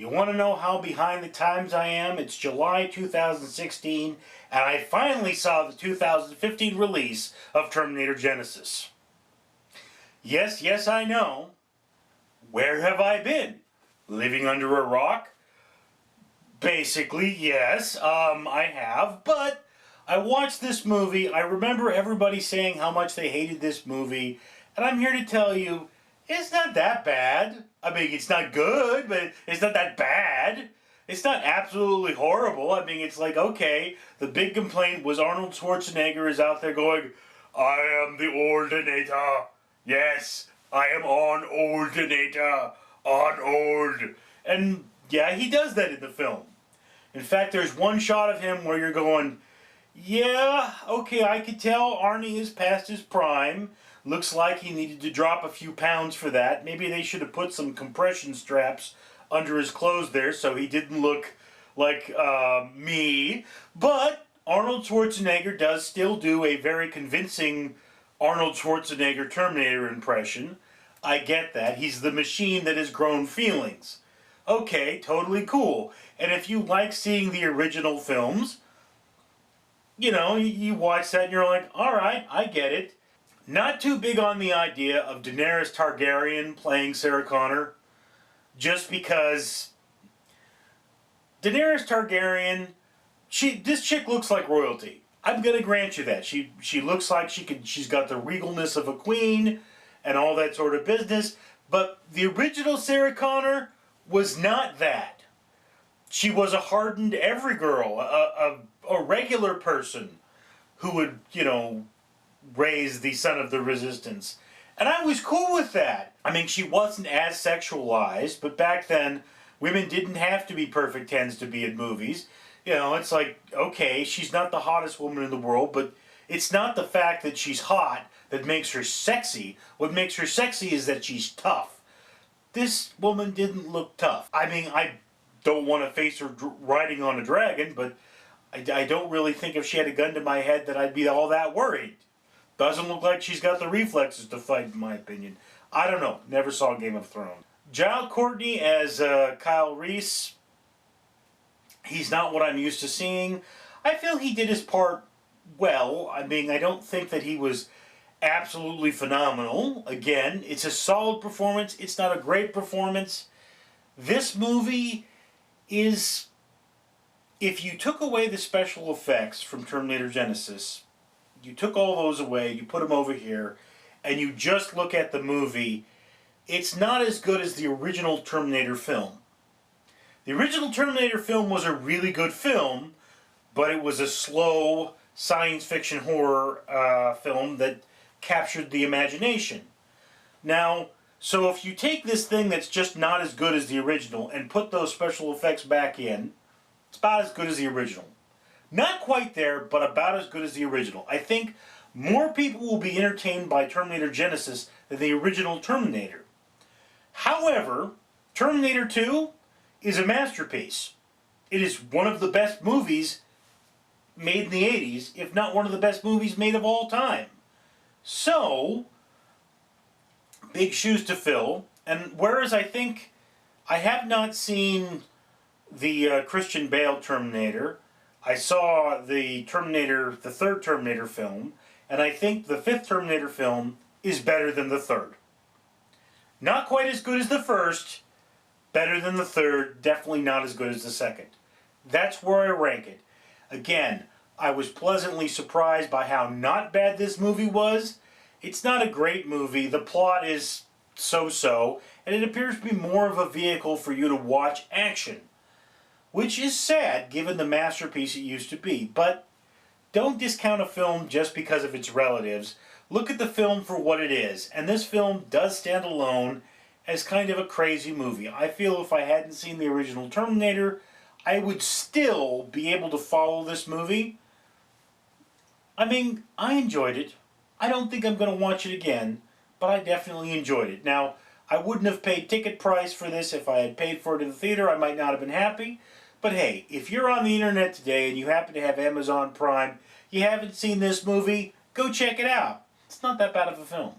You want to know how behind the times I am? It's July 2016, and I finally saw the 2015 release of Terminator Genisys. Yes, I know. Where have I been? Living under a rock? Basically, yes, I have, but I watched this movie. I remember everybody saying how much they hated this movie, and I'm here to tell you, it's not that bad. I mean, it's not good, but it's not that bad. It's not absolutely horrible. I mean, it's like, okay, the big complaint was Arnold Schwarzenegger is out there going, I am the Oldinator. Yes, I am on Oldinator. On old. And yeah, he does that in the film. In fact, there's one shot of him where you're going, yeah, okay, I could tell Arnie is past his prime. Looks like he needed to drop a few pounds for that. Maybe they should have put some compression straps under his clothes there so he didn't look like me. But Arnold Schwarzenegger does still do a very convincing Arnold Schwarzenegger Terminator impression. I get that. He's the machine that has grown feelings. Okay, totally cool. And if you like seeing the original films, you know, you watch that and you're like, alright, I get it. Not too big on the idea of Daenerys Targaryen playing Sarah Connor, just because Daenerys Targaryen, this chick looks like royalty. I'm gonna grant you that. She looks like she's got the regalness of a queen and all that sort of business, but the original Sarah Connor was not that. She was a hardened every girl, a regular person who would, you know, raise the son of the resistance. And I was cool with that. I mean, she wasn't as sexualized, but back then, women didn't have to be perfect 10s to be in movies. You know, it's like, okay, she's not the hottest woman in the world, but it's not the fact that she's hot that makes her sexy. What makes her sexy is that she's tough. This woman didn't look tough. I mean, I don't want to face her riding on a dragon, but I don't really think if she had a gun to my head that I'd be all that worried. Doesn't look like she's got the reflexes to fight, in my opinion. I don't know. Never saw Game of Thrones. Giles Courtney as Kyle Reese. He's not what I'm used to seeing. I feel he did his part well. I mean, I don't think that he was absolutely phenomenal. Again, it's a solid performance. It's not a great performance. This movie is, if you took away the special effects from Terminator Genisys, you took all those away, you put them over here, and you just look at the movie, it's not as good as the original Terminator film. The original Terminator film was a really good film, but it was a slow science fiction horror film that captured the imagination. Now, so if you take this thing that's just not as good as the original and put those special effects back in, it's about as good as the original. Not quite there, but about as good as the original. I think more people will be entertained by Terminator Genisys than the original Terminator. However, Terminator 2 is a masterpiece. It is one of the best movies made in the 80s, if not one of the best movies made of all time. So, big shoes to fill. And whereas I think I have not seen the Christian Bale Terminator, I saw the third Terminator film, and I think the fifth Terminator film is better than the third. Not quite as good as the first, better than the third, definitely not as good as the second. That's where I rank it. Again, I was pleasantly surprised by how not bad this movie was. It's not a great movie, the plot is so-so, and it appears to be more of a vehicle for you to watch action. Which is sad, given the masterpiece it used to be. But don't discount a film just because of its relatives. Look at the film for what it is. And this film does stand alone as kind of a crazy movie. I feel if I hadn't seen the original Terminator, I would still be able to follow this movie. I mean, I enjoyed it. I don't think I'm going to watch it again, but I definitely enjoyed it. Now, I wouldn't have paid ticket price for this if I had paid for it in the theater. I might not have been happy. But hey, if you're on the internet today and you happen to have Amazon Prime, you haven't seen this movie, go check it out. It's not that bad of a film.